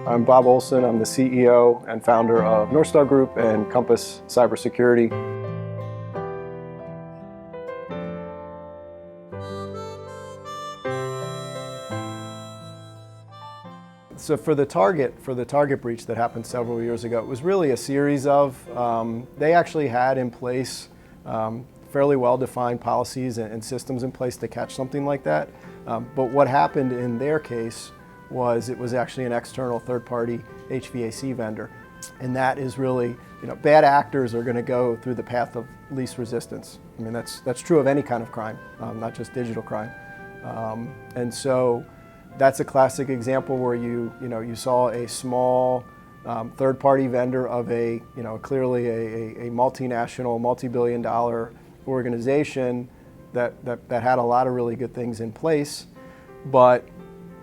I'm Bob Olsen. I'm the CEO and founder of Northstar Group and Compass Cybersecurity. So for the target breach that happened several years ago, it was really a series of, they actually had in place fairly well-defined policies and systems in place to catch something like that. But what happened in their case was it was actually an external third-party HVAC vendor. And that is really, bad actors are going to go through the path of least resistance. I mean, that's true of any kind of crime, not just digital crime. And so that's a classic example where you saw a small third-party vendor of clearly a multinational, multi-billion-dollar organization that had a lot of really good things in place, but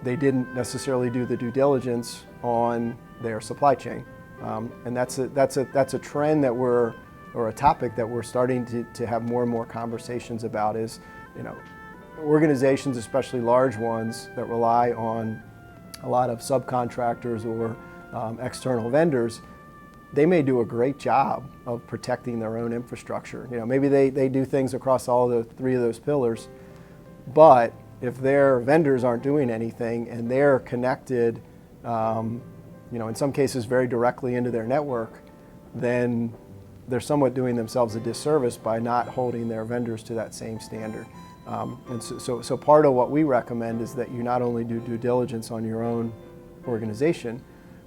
they didn't necessarily do the due diligence on their supply chain. And that's a trend that or a topic that we're starting to have more and more conversations about is, organizations, especially large ones that rely on a lot of subcontractors or external vendors, they may do a great job of protecting their own infrastructure. Maybe they do things across all the three of those pillars, but if their vendors aren't doing anything and they're connected, in some cases very directly into their network, then they're somewhat doing themselves a disservice by not holding their vendors to that same standard. And so part of what we recommend is that you not only do due diligence on your own organization,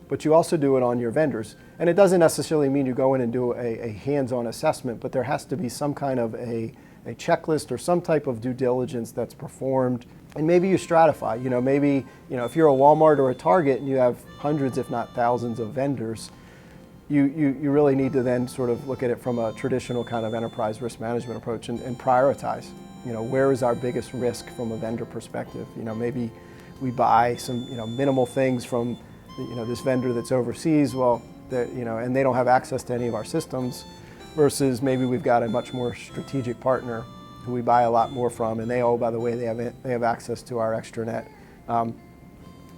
but you also do it on your vendors. And it doesn't necessarily mean you go in and do a hands-on assessment, but there has to be some kind of a checklist or some type of due diligence that's performed. And maybe you stratify, maybe, if you're a Walmart or a Target and you have hundreds, if not thousands of vendors, you really need to then sort of look at it from a traditional kind of enterprise risk management approach and prioritize. Where is our biggest risk from a vendor perspective? Maybe we buy some, minimal things from, this vendor that's overseas, and they don't have access to any of our systems, versus maybe we've got a much more strategic partner who we buy a lot more from, and by the way, they have access to our extranet.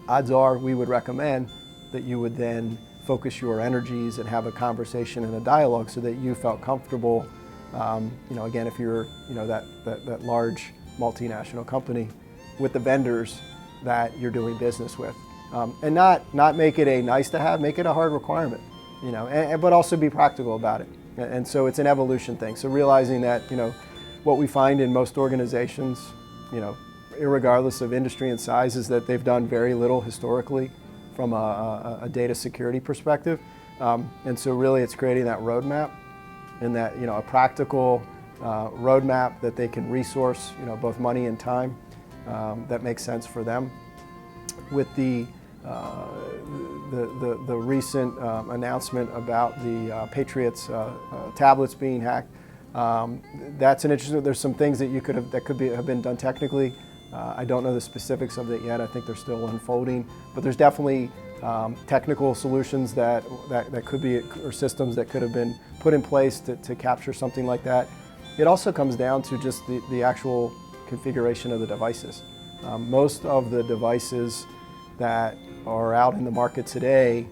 Odds are we would recommend that you would then focus your energies and have a conversation and a dialogue so that you felt comfortable. Again, if you're that large multinational company, with the vendors that you're doing business with, and not make it a nice to have, make it a hard requirement, but also be practical about it. And so it's an evolution thing. So realizing that what we find in most organizations, irregardless of industry and size, is that they've done very little historically from a data security perspective. And so really it's creating that roadmap, and that a practical roadmap that they can resource both money and time that makes sense for them. With the recent announcement about the Patriots tablets being hacked, that's an interesting. There's some things that have been done technically. I don't know the specifics of it yet. I think they're still unfolding, but there's definitely technical solutions that could be, or systems that could have been put in place to capture something like that. It also comes down to just the actual configuration of the devices. Most of the devices that are out in the market today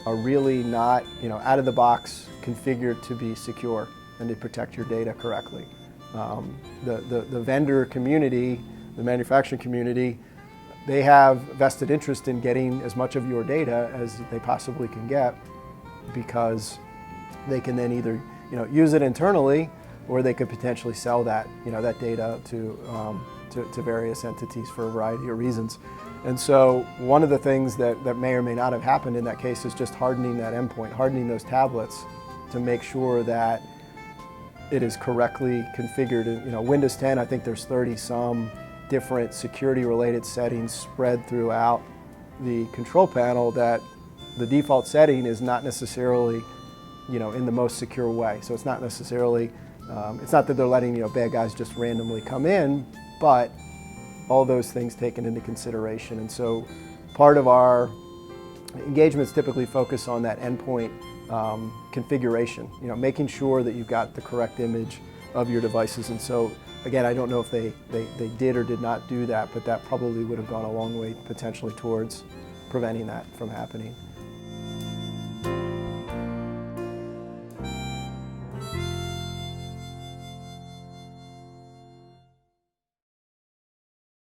are really not, out of the box configured to be secure and to protect your data correctly. The vendor community, the manufacturing community, they have vested interest in getting as much of your data as they possibly can get, because they can then either use it internally, or they could potentially sell that that data to various entities for a variety of reasons. And so one of the things that may or may not have happened in that case is just hardening that endpoint, hardening those tablets to make sure that it is correctly configured. Windows 10, I think there's 30-some different security-related settings spread throughout the control panel, that the default setting is not necessarily in the most secure way. So it's not necessarily, it's not that they're letting bad guys just randomly come in, but all those things taken into consideration. And so part of our engagements typically focus on that endpoint configuration, making sure that you've got the correct image of your devices. And so again, I don't know if they did or did not do that, but that probably would have gone a long way potentially towards preventing that from happening.